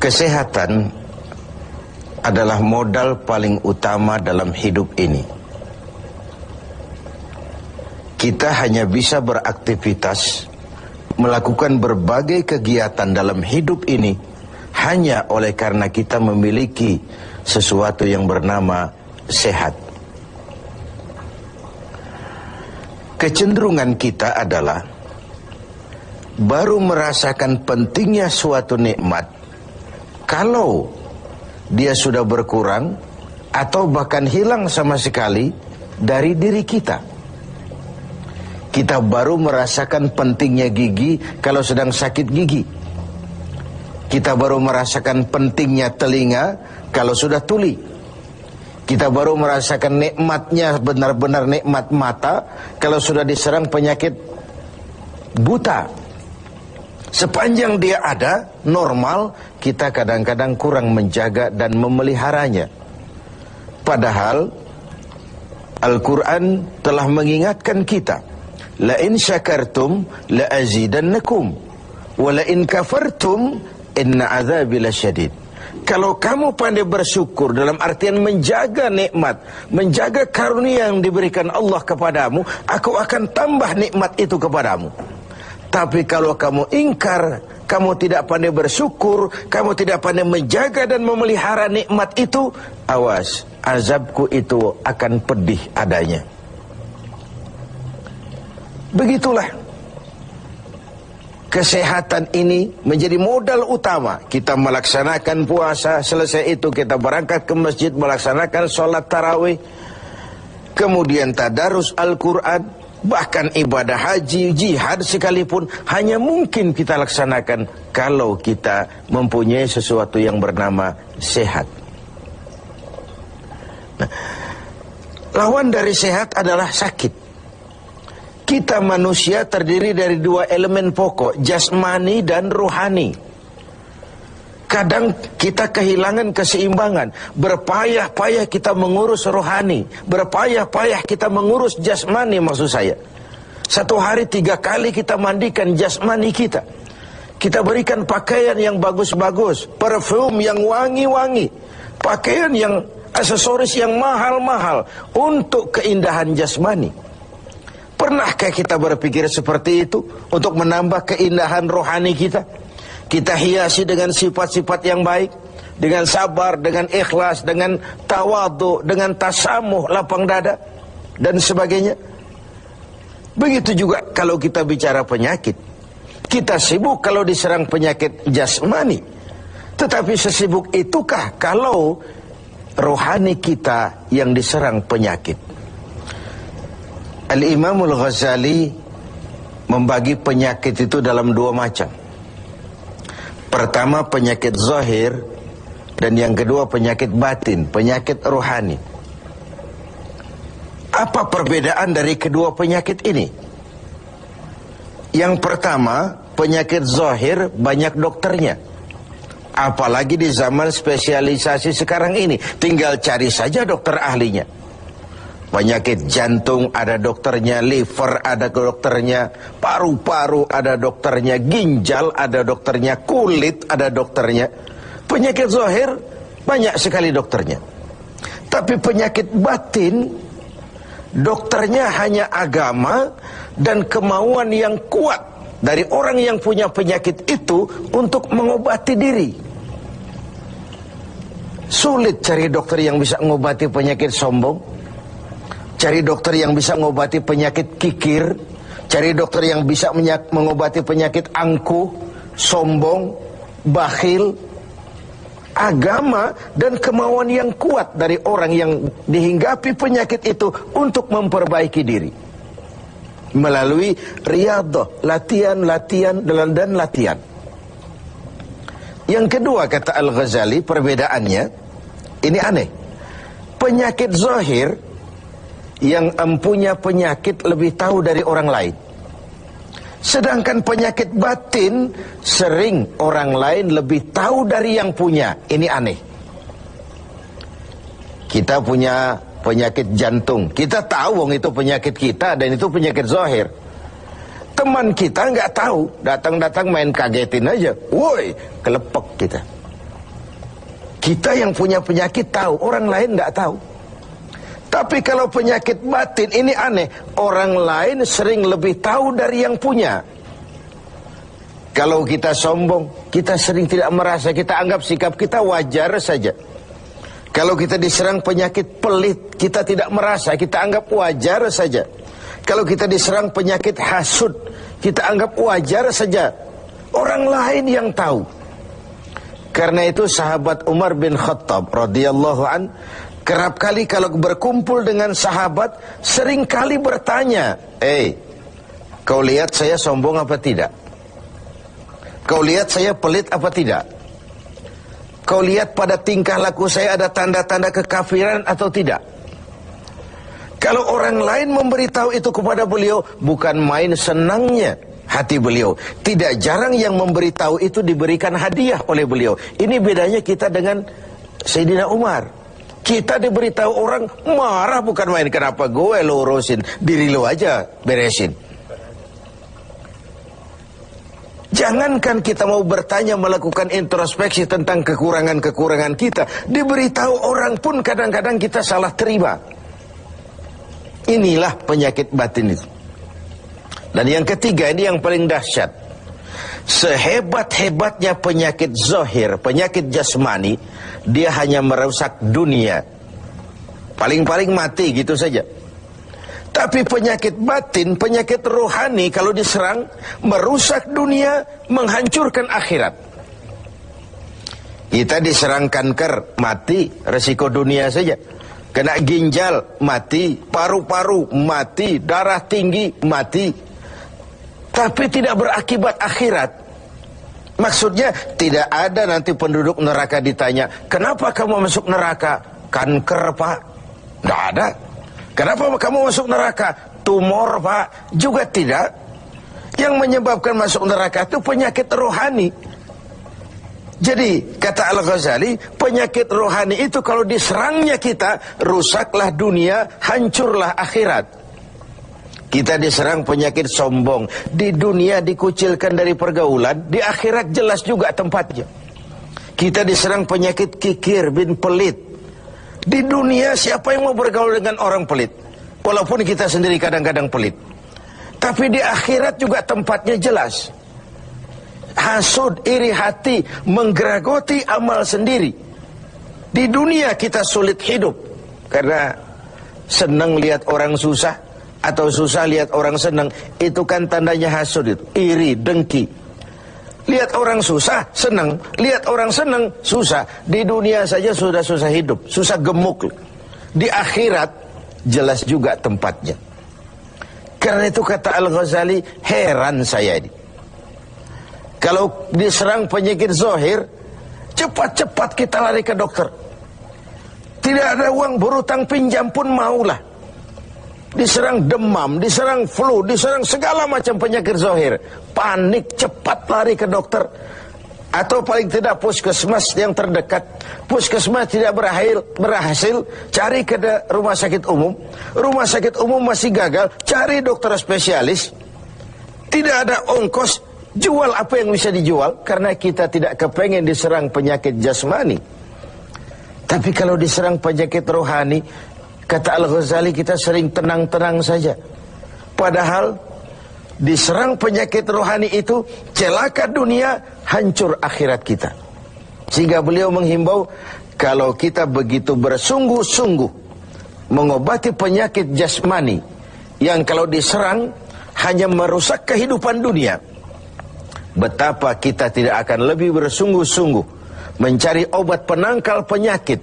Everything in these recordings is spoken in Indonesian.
Kesehatan adalah modal paling utama dalam hidup ini. Kita hanya bisa beraktivitas, melakukan berbagai kegiatan dalam hidup ini hanya oleh karena kita memiliki sesuatu yang bernama sehat. Kecenderungan kita adalah baru merasakan pentingnya suatu nikmat kalau dia sudah berkurang atau bahkan hilang sama sekali dari diri kita. Kita baru merasakan pentingnya gigi kalau sedang sakit gigi. Kita baru merasakan pentingnya telinga kalau sudah tuli. Kita baru merasakan nikmatnya, benar-benar nikmat mata kalau sudah diserang penyakit buta. Sepanjang dia ada, normal, kita kadang-kadang kurang menjaga dan memeliharanya. Padahal Al-Quran telah mengingatkan kita, la in syakartum la azidannakum wa la in kafartum inna azabi lasyadid. Kalau kamu pandai bersyukur dalam artian menjaga nikmat, menjaga karunia yang diberikan Allah kepadamu, aku akan tambah nikmat itu kepadamu. Tapi kalau kamu ingkar, kamu tidak pandai bersyukur, kamu tidak pandai menjaga dan memelihara nikmat itu, awas, azabku itu akan pedih adanya. Begitulah. Kesehatan ini menjadi modal utama. Kita melaksanakan puasa, selesai itu kita berangkat ke masjid melaksanakan sholat tarawih, kemudian tadarus Al-Quran, bahkan ibadah haji, jihad sekalipun hanya mungkin kita laksanakan kalau kita mempunyai sesuatu yang bernama sehat. Nah, lawan dari sehat adalah sakit. Kita manusia terdiri dari dua elemen pokok, jasmani dan rohani. Kadang kita kehilangan keseimbangan. Berpayah-payah kita mengurus rohani, berpayah-payah kita mengurus jasmani, maksud saya. Satu hari 3 kali kita mandikan jasmani kita. Kita berikan pakaian yang bagus-bagus, parfum yang wangi-wangi, pakaian yang aksesoris yang mahal-mahal untuk keindahan jasmani. Pernahkah kita berpikir seperti itu untuk menambah keindahan rohani kita? Kita hiasi dengan sifat-sifat yang baik, dengan sabar, dengan ikhlas, dengan tawadhu, dengan tasamuh, lapang dada, dan sebagainya. Begitu juga kalau kita bicara penyakit. Kita sibuk kalau diserang penyakit jasmani. Tetapi sesibuk itukah kalau rohani kita yang diserang penyakit? Al-Imam Al-Ghazali membagi penyakit itu dalam 2 macam. Pertama penyakit zahir, dan yang kedua penyakit batin, penyakit rohani. Apa perbedaan dari kedua penyakit ini? Yang pertama, penyakit zahir banyak dokternya. Apalagi di zaman spesialisasi sekarang ini, tinggal cari saja dokter ahlinya. Penyakit jantung ada dokternya, liver ada dokternya, paru-paru ada dokternya, ginjal ada dokternya, kulit ada dokternya. Penyakit zahir banyak sekali dokternya. Tapi penyakit batin, dokternya hanya agama dan kemauan yang kuat dari orang yang punya penyakit itu untuk mengobati diri. Sulit cari dokter yang bisa mengobati penyakit sombong, cari dokter yang bisa mengobati penyakit kikir, cari dokter yang bisa mengobati penyakit angkuh, sombong, bakhil. Agama dan kemauan yang kuat dari orang yang dihinggapi penyakit itu untuk memperbaiki diri melalui riyadhah, latihan dan latihan. Yang kedua, kata Al-Ghazali, perbedaannya ini aneh. Penyakit zahir yang empunya penyakit lebih tahu dari orang lain. Sedangkan penyakit batin sering orang lain lebih tahu dari yang punya. Ini aneh. Kita punya penyakit jantung, kita tahu wong itu penyakit kita dan itu penyakit zahir. Teman kita nggak tahu, datang-datang main kagetin aja, woi, kelepek kita. Kita yang punya penyakit tahu, orang lain tidak tahu. Tapi kalau penyakit batin ini aneh, orang lain sering lebih tahu dari yang punya. Kalau kita sombong, kita sering tidak merasa, kita anggap sikap kita wajar saja. Kalau kita diserang penyakit pelit, kita tidak merasa, kita anggap wajar saja. Kalau kita diserang penyakit hasud, kita anggap wajar saja. Orang lain yang tahu. Karena itu sahabat Umar bin Khattab radhiyallahu an kerap kali kalau berkumpul dengan sahabat sering kali bertanya, kau lihat saya sombong apa tidak? Kau lihat saya pelit apa tidak? Kau lihat pada tingkah laku saya ada tanda-tanda kekafiran atau tidak? Kalau orang lain memberitahu itu kepada beliau, bukan main senangnya hati beliau. Tidak jarang yang memberitahu itu diberikan hadiah oleh beliau. Ini bedanya kita dengan Sayyidina Umar. Kita diberitahu orang marah bukan main. Kenapa gue lo urusin? Diri lo aja beresin. Jangankan kita mau bertanya, melakukan introspeksi tentang kekurangan-kekurangan kita, diberitahu orang pun kadang-kadang kita salah terima. Inilah penyakit batin itu. Dan yang ketiga, ini yang paling dahsyat. Sehebat-hebatnya penyakit zahir, penyakit jasmani, dia hanya merusak dunia. Paling-paling mati gitu saja. Tapi penyakit batin, penyakit rohani kalau diserang, merusak dunia, menghancurkan akhirat. Kita diserang kanker, mati, resiko dunia saja. Kena ginjal, mati. Paru-paru, mati. Darah tinggi, mati. Tapi tidak berakibat akhirat. Maksudnya tidak ada nanti penduduk neraka ditanya, kenapa kamu masuk neraka? Kanker, Pak. Tidak ada. Kenapa kamu masuk neraka? Tumor, Pak. Juga tidak. Yang menyebabkan masuk neraka itu penyakit rohani. Jadi kata Al-Ghazali, penyakit rohani itu kalau diserangnya kita, rusaklah dunia, hancurlah akhirat. Kita diserang penyakit sombong, di dunia dikucilkan dari pergaulan, di akhirat jelas juga tempatnya. Kita diserang penyakit kikir bin pelit. Di dunia siapa yang mau bergaul dengan orang pelit? Walaupun kita sendiri kadang-kadang pelit. Tapi di akhirat juga tempatnya jelas. Hasud, iri hati, menggeragoti amal sendiri. Di dunia kita sulit hidup karena senang lihat orang susah atau susah lihat orang senang. Itu kan tandanya hasud itu, iri, dengki. Lihat orang susah, senang. Lihat orang senang, susah. Di dunia saja sudah susah hidup, susah gemuk. Di akhirat jelas juga tempatnya. Karena itu kata Al-Ghazali, heran saya ini. Kalau diserang penyakit zahir, cepat-cepat kita lari ke dokter. Tidak ada uang, berutang pinjam pun maulah. Diserang demam, diserang flu, diserang segala macam penyakit zahir, panik, cepat lari ke dokter. Atau paling tidak puskesmas yang terdekat. Puskesmas tidak berhasil, cari ke rumah sakit umum. Rumah sakit umum masih gagal, cari dokter spesialis. Tidak ada ongkos, jual apa yang bisa dijual. Karena kita tidak kepengen diserang penyakit jasmani. Tapi kalau diserang penyakit rohani, kata Al-Ghazali, kita sering tenang-tenang saja. Padahal diserang penyakit rohani itu celaka dunia, hancur akhirat kita. Sehingga beliau menghimbau, kalau kita begitu bersungguh-sungguh mengobati penyakit jasmani yang kalau diserang hanya merusak kehidupan dunia, betapa kita tidak akan lebih bersungguh-sungguh mencari obat penangkal penyakit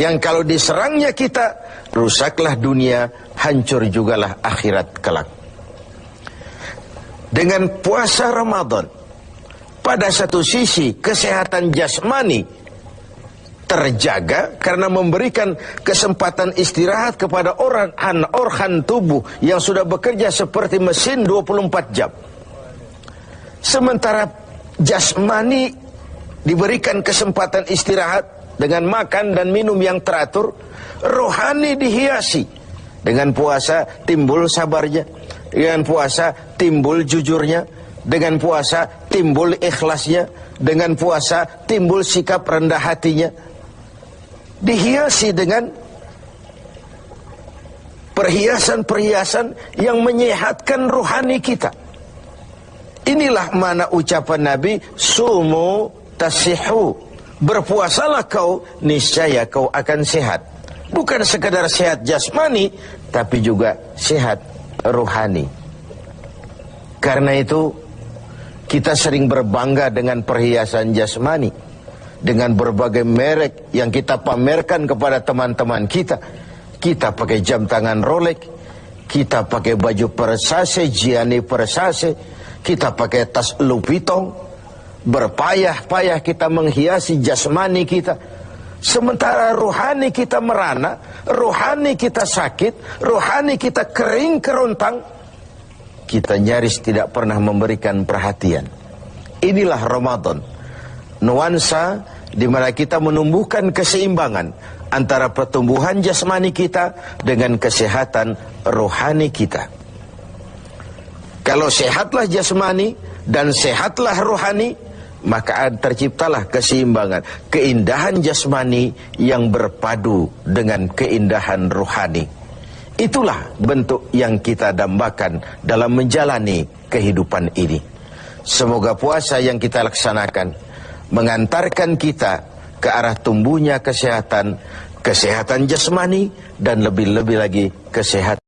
yang kalau diserangnya kita, rusaklah dunia, hancur jugalah akhirat kelak. Dengan puasa Ramadan, pada satu sisi kesehatan jasmani terjaga karena memberikan kesempatan istirahat kepada organ tubuh yang sudah bekerja seperti mesin 24 jam. Sementara jasmani diberikan kesempatan istirahat dengan makan dan minum yang teratur. Rohani dihiasi. Dengan puasa timbul sabarnya, dengan puasa timbul jujurnya, dengan puasa timbul ikhlasnya, dengan puasa timbul sikap rendah hatinya. dihiasi dengan perhiasan-perhiasan yang menyehatkan rohani kita. Inilah mana ucapan Nabi, sumu tasihu, berpuasalah kau, niscaya kau akan sehat. Bukan sekadar sehat jasmani, tapi juga sehat rohani. Karena itu kita sering berbangga dengan perhiasan jasmani, dengan berbagai merek yang kita pamerkan kepada teman-teman kita. Kita pakai jam tangan Rolex, kita pakai baju Versace, Gianni Versace, kita pakai tas Louis Vuitton, berpayah-payah kita menghiasi jasmani kita. Sementara rohani kita merana, rohani kita sakit, rohani kita kering kerontang, kita nyaris tidak pernah memberikan perhatian. Inilah Ramadan, nuansa di mana kita menumbuhkan keseimbangan antara pertumbuhan jasmani kita dengan kesehatan rohani kita. Kalau sehatlah jasmani dan sehatlah rohani, maka terciptalah keseimbangan, keindahan jasmani yang berpadu dengan keindahan rohani. Itulah bentuk yang kita dambakan dalam menjalani kehidupan ini. Semoga puasa yang kita laksanakan mengantarkan kita ke arah tumbuhnya kesehatan jasmani dan lebih-lebih lagi kesehatan